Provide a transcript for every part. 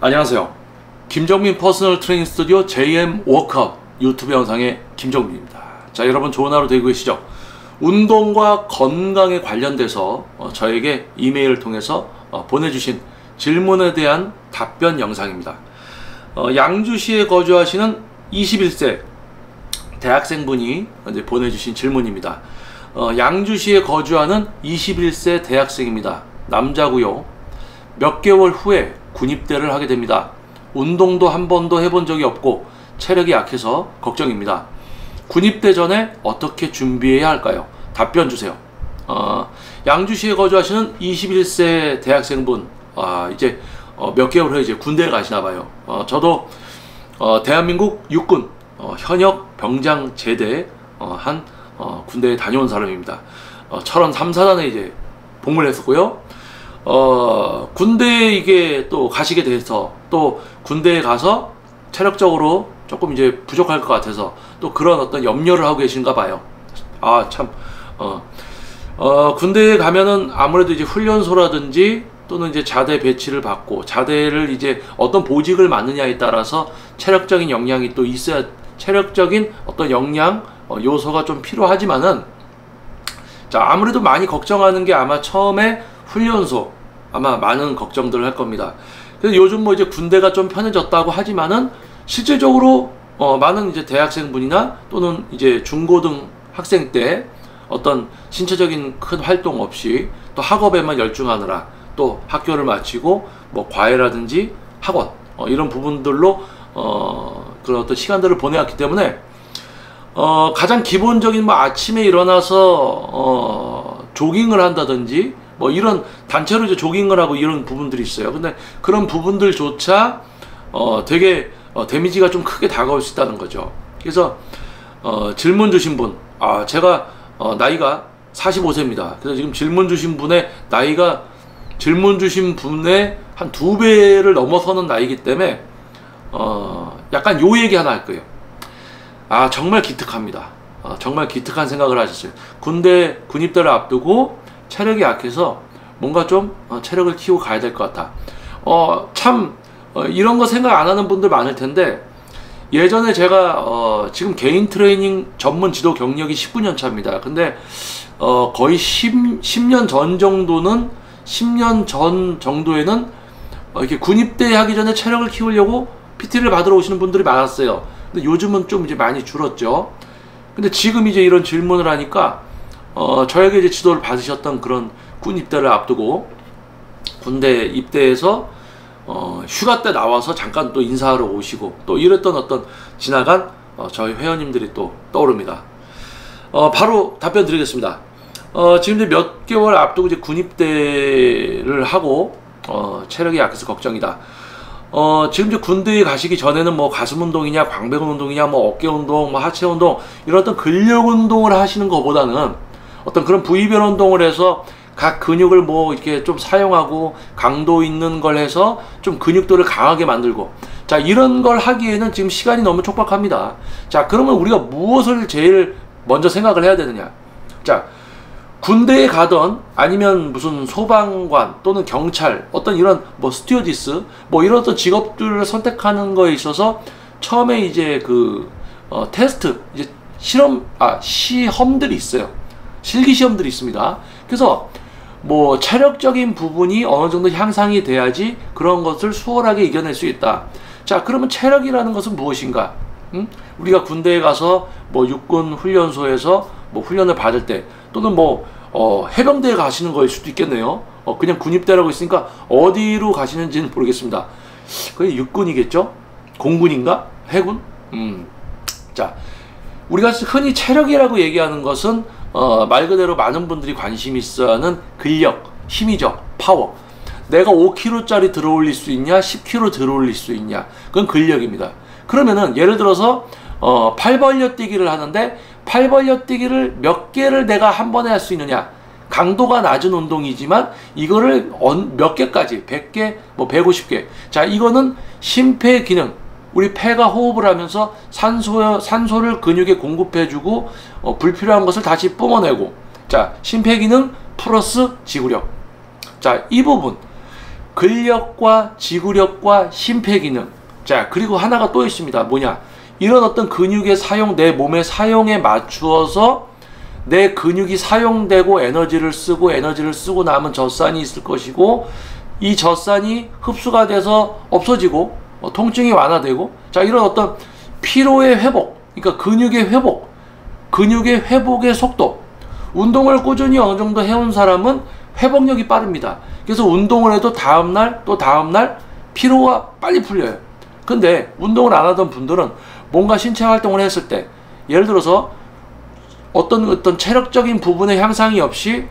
안녕하세요. 김정민 퍼스널 트레이닝 스튜디오 JM 워크아웃 유튜브 영상의 김정민입니다. 자, 여러분 좋은 하루 되고 계시죠? 운동과 건강에 관련돼서 저에게 이메일을 통해서 보내주신 질문에 대한 답변 영상입니다. 양주시에 거주하시는 21세 대학생분이 이제 보내주신 질문입니다. 양주시에 거주하는 21세 대학생입니다. 남자고요. 몇 개월 후에 군입대를 하게 됩니다. 운동도 한 번도 해본 적이 없고 체력이 약해서 걱정입니다. 군입대 전에 어떻게 준비해야 할까요? 답변 주세요. 양주시에 거주하시는 21세 대학생분, 이제 몇 개월 후에 이제 군대에 가시나봐요. 저도 대한민국 육군 현역 병장 제대 한 군대에 다녀온 사람입니다. 철원 3사단에 이제 복무를 했었고요. 군대에 이게 또 가시게 돼서 또 군대에 가서 체력적으로 조금 이제 부족할 것 같아서 또 그런 어떤 염려를 하고 계신가 봐요. 군대에 가면은 아무래도 이제 훈련소라든지 또는 이제 자대 배치를 받고 자대를 이제 어떤 보직을 맡느냐에 따라서 체력적인 역량이 또 있어야, 체력적인 어떤 역량 요소가 좀 필요하지만은, 자, 아무래도 많이 걱정하는 게 아마 처음에 훈련소, 아마 많은 걱정들을 할 겁니다. 그래서 요즘 뭐 이제 군대가 좀 편해졌다고 하지만은 실질적으로 많은 이제 대학생분이나 또는 이제 중고등 학생 때 어떤 신체적인 큰 활동 없이 또 학업에만 열중하느라 또 학교를 마치고 뭐 과외라든지 학원 이런 부분들로 그런 어떤 시간들을 보내왔기 때문에 가장 기본적인 뭐 아침에 일어나서 조깅을 한다든지 뭐 이런 단체로 이제 조깅을 하고 이런 부분들이 있어요. 근데 그런 부분들조차 되게 데미지가 좀 크게 다가올 수 있다는 거죠. 그래서 질문 주신 분, 제가 나이가 45세입니다. 그래서 지금 질문 주신 분의 나이가 질문 주신 분의 한 2배를 넘어서는 나이기 때문에 약간 요 얘기 하나 할 거예요. 정말 기특합니다. 정말 기특한 생각을 하셨어요. 군입대를 앞두고 체력이 약해서 뭔가 좀 체력을 키우고 가야 될 것 같아. 이런 거 생각 안 하는 분들 많을 텐데, 예전에 제가 지금 개인 트레이닝 전문 지도 경력이 19년 차입니다. 근데 거의 10년 전 정도는, 10년 전 정도에는 이렇게 군입대 하기 전에 체력을 키우려고 PT를 받으러 오시는 분들이 많았어요. 근데 요즘은 좀 이제 많이 줄었죠. 근데 지금 이제 이런 질문을 하니까 저에게 이제 지도를 받으셨던 그런 군입대를 앞두고 군대 입대해서 휴가 때 나와서 잠깐 또 인사하러 오시고 또 이랬던 어떤 지나간 저희 회원님들이 또 떠오릅니다. 바로 답변 드리겠습니다. 지금 이제 몇 개월 앞두고 이제 군입대를 하고 체력이 약해서 걱정이다. 지금 이제 군대에 가시기 전에는 뭐 가슴 운동이냐, 광배근 운동이냐, 뭐 어깨 운동, 뭐 하체 운동, 이런 어떤 근력 운동을 하시는 것보다는 어떤 그런 부위별 운동을 해서 각 근육을 뭐 이렇게 좀 사용하고 강도 있는 걸 해서 좀 근육도를 강하게 만들고, 자, 이런 걸 하기에는 지금 시간이 너무 촉박합니다. 자, 그러면 우리가 무엇을 제일 먼저 생각을 해야 되느냐? 자, 군대에 가던 아니면 무슨 소방관 또는 경찰, 어떤 이런 뭐 스튜어디스, 뭐 이런 어떤 직업들을 선택하는 거에 있어서 처음에 이제 그 테스트, 이제 시험들이 있어요. 실기 시험들이 있습니다. 그래서 뭐 체력적인 부분이 어느 정도 향상이 돼야지 그런 것을 수월하게 이겨낼 수 있다. 자, 그러면 체력이라는 것은 무엇인가? 우리가 군대에 가서 뭐 육군 훈련소에서 뭐 훈련을 받을 때, 또는 뭐 해병대에 가시는 거일 수도 있겠네요. 그냥 군입대라고 있으니까 어디로 가시는지는 모르겠습니다. 그게 육군이겠죠? 공군인가? 해군? 자, 우리가 흔히 체력이라고 얘기하는 것은 말 그대로 많은 분들이 관심 있어 하는 근력, 힘이죠. 파워. 내가 5kg짜리 들어올릴 수 있냐, 10kg 들어올릴 수 있냐, 그건 근력입니다. 그러면은 예를 들어서 팔 벌려 뛰기를 하는데 팔 벌려 뛰기를 몇 개를 내가 한 번에 할 수 있느냐, 강도가 낮은 운동이지만 이거를 몇 개까지, 100개, 뭐 150개. 자, 이거는 심폐기능, 우리 폐가 호흡을 하면서 산소를 근육에 공급해주고 불필요한 것을 다시 뿜어내고, 자, 심폐기능 플러스 지구력. 자, 이 부분, 근력과 지구력과 심폐기능. 자, 그리고 하나가 또 있습니다. 뭐냐? 이런 어떤 근육의 사용, 내 몸의 사용에 맞추어서 내 근육이 사용되고 에너지를 쓰고 남은 젖산이 있을 것이고, 이 젖산이 흡수가 돼서 없어지고 통증이 완화되고, 자, 이런 어떤 피로의 회복, 그러니까 근육의 회복의 속도. 운동을 꾸준히 어느 정도 해온 사람은 회복력이 빠릅니다. 그래서 운동을 해도 다음날 또 다음날 피로가 빨리 풀려요. 근데 운동을 안 하던 분들은 뭔가 신체 활동을 했을 때, 예를 들어서 어떤 체력적인 부분의 향상이 없이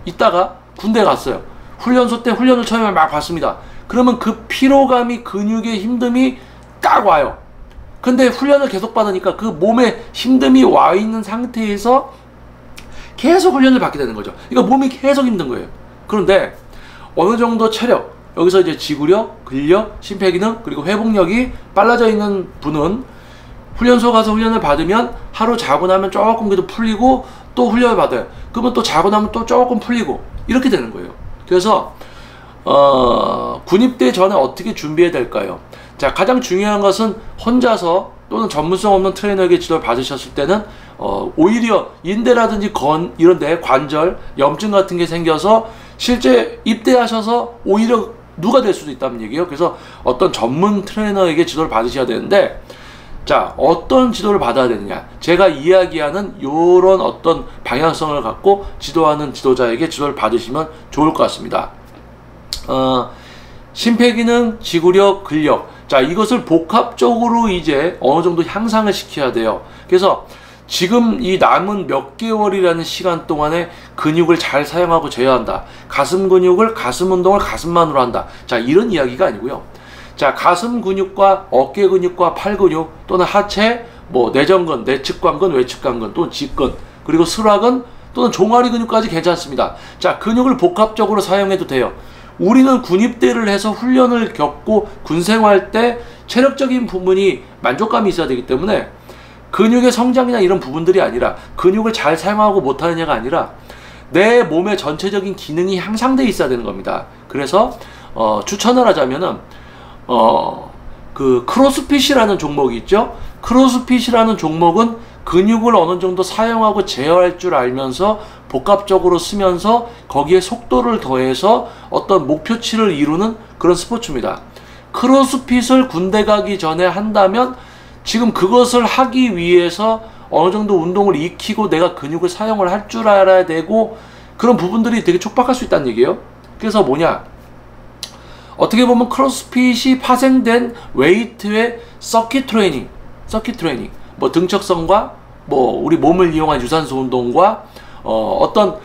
있다가 군대 갔어요. 훈련소 때 훈련을 처음에 막 받습니다. 그러면 그 피로감이, 근육의 힘듦이 딱 와요. 근데 훈련을 계속 받으니까 그 몸에 힘듦이 와 있는 상태에서 계속 훈련을 받게 되는 거죠. 그러니까 몸이 계속 힘든 거예요. 그런데 어느 정도 체력, 여기서 이제 지구력, 근력, 심폐기능, 그리고 회복력이 빨라져 있는 분은 훈련소 가서 훈련을 받으면 하루 자고 나면 조금 그래도 풀리고, 또 훈련을 받아요. 그러면 또 자고 나면 또 조금 풀리고, 이렇게 되는 거예요. 그래서 군입대 전에 어떻게 준비해야 될까요? 자, 가장 중요한 것은 혼자서 또는 전문성 없는 트레이너에게 지도를 받으셨을 때는 오히려 인대라든지 이런 데 관절, 염증 같은 게 생겨서 실제 입대하셔서 오히려 누가 될 수도 있다는 얘기예요. 그래서 어떤 전문 트레이너에게 지도를 받으셔야 되는데, 자, 어떤 지도를 받아야 되느냐? 제가 이야기하는 요런 어떤 방향성을 갖고 지도하는 지도자에게 지도를 받으시면 좋을 것 같습니다. 심폐기능, 지구력, 근력. 자, 이것을 복합적으로 이제 어느 정도 향상을 시켜야 돼요. 그래서 지금 이 남은 몇 개월이라는 시간 동안에 근육을 잘 사용하고 제어한다. 가슴 근육을, 가슴 운동을 가슴만으로 한다. 자, 이런 이야기가 아니고요. 자, 가슴 근육과 어깨 근육과 팔 근육 또는 하체, 뭐 내전근, 내측관근, 외측관근 또는 직근, 그리고 슬화근 또는 종아리 근육까지 괜찮습니다. 자, 근육을 복합적으로 사용해도 돼요. 우리는 군입대를 해서 훈련을 겪고 군생활 때 체력적인 부분이 만족감이 있어야 되기 때문에 근육의 성장이나 이런 부분들이 아니라, 근육을 잘 사용하고 못하느냐가 아니라 내 몸의 전체적인 기능이 향상되어 있어야 되는 겁니다. 그래서 추천을 하자면은 그 크로스핏이라는 종목이 있죠. 크로스핏이라는 종목은 근육을 어느 정도 사용하고 제어할 줄 알면서 복합적으로 쓰면서 거기에 속도를 더해서 어떤 목표치를 이루는 그런 스포츠입니다. 크로스핏을 군대 가기 전에 한다면 지금 그것을 하기 위해서 어느 정도 운동을 익히고 내가 근육을 사용을 할 줄 알아야 되고, 그런 부분들이 되게 촉박할 수 있다는 얘기예요. 그래서 뭐냐, 어떻게 보면 크로스핏이 파생된 웨이트의 서킷 트레이닝, 뭐 등척성과 뭐 우리 몸을 이용한 유산소 운동과 어떤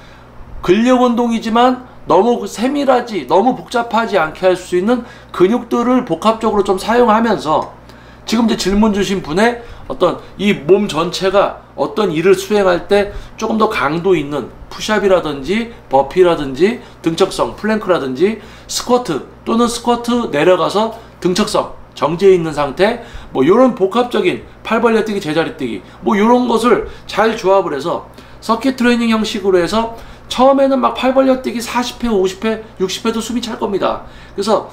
근력 운동이지만 너무 세밀하지, 너무 복잡하지 않게 할 수 있는 근육들을 복합적으로 좀 사용하면서, 지금 이제 질문 주신 분의 어떤 이 몸 전체가 어떤 일을 수행할 때 조금 더 강도 있는 푸시업이라든지 버피라든지 등척성, 플랭크라든지 스쿼트 또는 스쿼트 내려가서 등척성, 정지해 있는 상태, 뭐 요런 복합적인 팔 벌려 뛰기, 제자리 뛰기, 뭐 요런 것을 잘 조합을 해서 서킷 트레이닝 형식으로 해서 처음에는 막 팔 벌려 뛰기 40회, 50회, 60회도 숨이 찰 겁니다. 그래서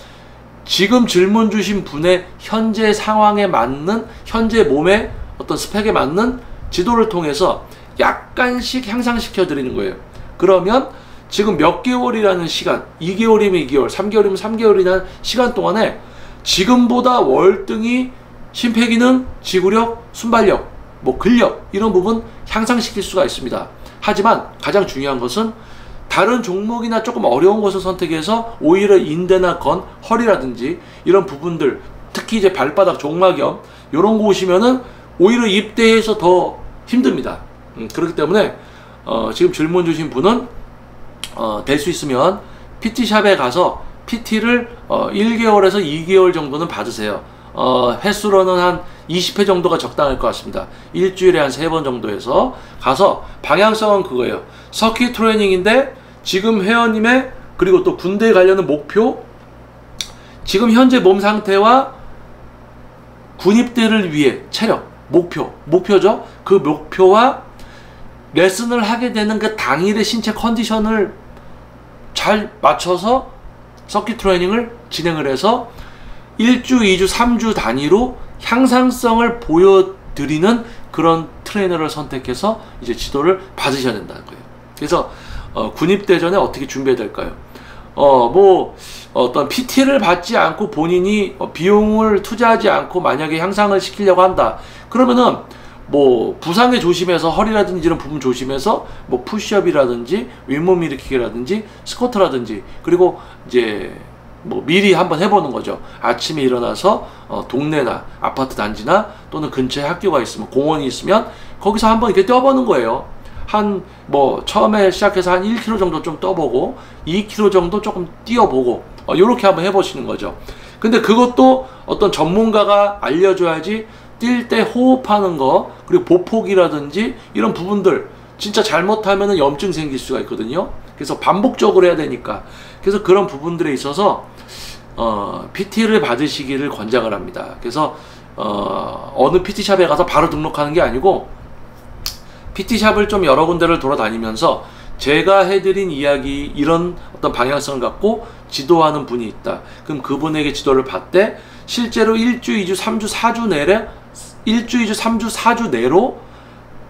지금 질문 주신 분의 현재 상황에 맞는, 현재 몸의 어떤 스펙에 맞는 지도를 통해서 약간씩 향상시켜 드리는 거예요. 그러면 지금 몇 개월이라는 시간, 2개월이면 2개월, 3개월이면 3개월이라는 시간 동안에 지금보다 월등히 심폐기능, 지구력, 순발력, 뭐 근력 이런 부분 향상시킬 수가 있습니다. 하지만 가장 중요한 것은 다른 종목이나 조금 어려운 것을 선택해서 오히려 인대나 허리라든지 이런 부분들, 특히 이제 발바닥, 종막염 이런 거 오시면은 오히려 입대해서 더 힘듭니다. 그렇기 때문에 지금 질문 주신 분은 될 수 있으면 PT샵에 가서 PT를 1개월에서 2개월 정도는 받으세요. 횟수로는 한 20회 정도가 적당할 것 같습니다. 일주일에 한 3번 정도 해서 가서, 방향성은 그거예요. 서킷 트레이닝인데 지금 회원님의, 그리고 또 군대에 가려는 목표, 지금 현재 몸 상태와 군입대를 위해 체력, 목표죠. 그 목표와 레슨을 하게 되는 그 당일의 신체 컨디션을 잘 맞춰서 서킷 트레이닝을 진행을 해서 1주, 2주, 3주 단위로 향상성을 보여드리는 그런 트레이너를 선택해서 이제 지도를 받으셔야 된다는 거예요. 그래서 군입대전에 어떻게 준비해야 될까요? 어떤 PT를 받지 않고 본인이 비용을 투자하지 않고 만약에 향상을 시키려고 한다. 그러면은 뭐 부상에 조심해서, 허리라든지 이런 부분 조심해서 뭐 푸시업이라든지 윗몸 일으키기라든지 스쿼트라든지, 그리고 이제 뭐 미리 한번 해보는 거죠. 아침에 일어나서 동네나 아파트 단지나 또는 근처에 학교가 있으면, 공원이 있으면 거기서 한번 이렇게 뛰어보는 거예요. 뭐 처음에 시작해서 한 1km 정도 좀 떠보고 2km 정도 조금 뛰어보고 요렇게 한번 해보시는 거죠. 근데 그것도 어떤 전문가가 알려줘야지, 뛸 때 호흡하는 거, 그리고 보폭이라든지 이런 부분들 진짜 잘못하면 염증 생길 수가 있거든요. 그래서 반복적으로 해야 되니까, 그래서 그런 부분들에 있어서 PT를 받으시기를 권장을 합니다. 그래서 어느 PT샵에 가서 바로 등록하는 게 아니고 PT샵을 좀 여러 군데를 돌아다니면서 제가 해드린 이야기, 이런 어떤 방향성을 갖고 지도하는 분이 있다. 그럼 그분에게 지도를 받되 실제로 1주, 2주, 3주, 4주 내래 1주, 2주, 3주, 4주 내로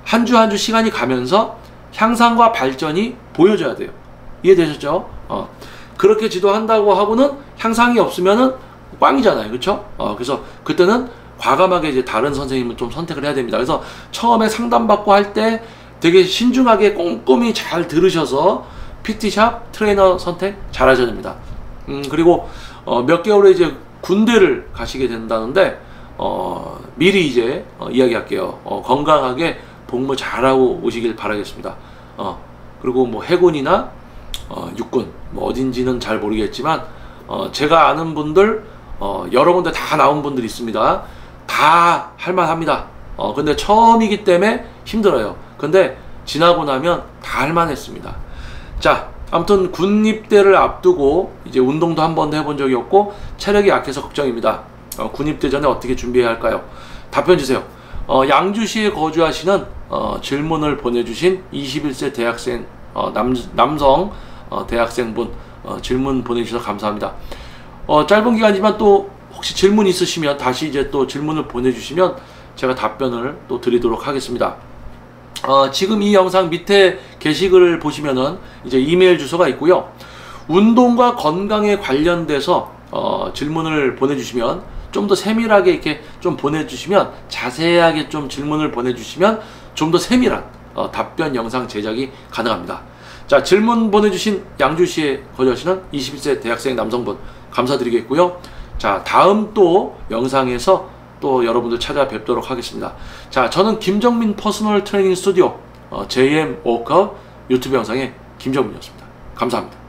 한 주 한 주 시간이 가면서 향상과 발전이 보여져야 돼요. 이해되셨죠? 그렇게 지도한다고 하고는 향상이 없으면은 꽝이잖아요. 그렇죠? 그래서 그때는 과감하게 이제 다른 선생님을 좀 선택을 해야 됩니다. 그래서 처음에 상담받고 할 때 되게 신중하게 꼼꼼히 잘 들으셔서 PT샵 트레이너 선택 잘 하셔야 됩니다. 그리고 몇 개월에 이제 군대를 가시게 된다는데 미리 이제 이야기할게요. 건강하게 복무 잘하고 오시길 바라겠습니다. 그리고 뭐 해군이나 육군 뭐 어딘지는 잘 모르겠지만 제가 아는 분들 여러 군데 다 나온 분들이 있습니다. 다 할만합니다. 근데 처음이기 때문에 힘들어요. 근데 지나고 나면 다 할만했습니다. 자, 아무튼 군 입대를 앞두고 이제 운동도 한 번도 해본 적이 없고 체력이 약해서 걱정입니다. 군 입대 전에 어떻게 준비해야 할까요? 답변 주세요. 양주시에 거주하시는 질문을 보내주신 21세 대학생 남성 대학생분 질문 보내주셔서 감사합니다. 짧은 기간이지만 또 혹시 질문 있으시면 다시 이제 또 질문을 보내주시면 제가 답변을 또 드리도록 하겠습니다. 지금 이 영상 밑에 게시글을 보시면은 이제 이메일 주소가 있고요. 운동과 건강에 관련돼서 질문을 보내주시면, 좀 더 세밀하게 이렇게 좀 보내주시면, 자세하게 좀 질문을 보내주시면 좀 더 세밀한 답변 영상 제작이 가능합니다. 자, 질문 보내주신 양주시에 거주하시는 21세 대학생 남성분 감사드리겠고요. 자, 다음 또 영상에서 또 여러분들 찾아뵙도록 하겠습니다. 자, 저는 김정민 퍼스널 트레이닝 스튜디오 JM 워커 유튜브 영상의 김정민이었습니다. 감사합니다.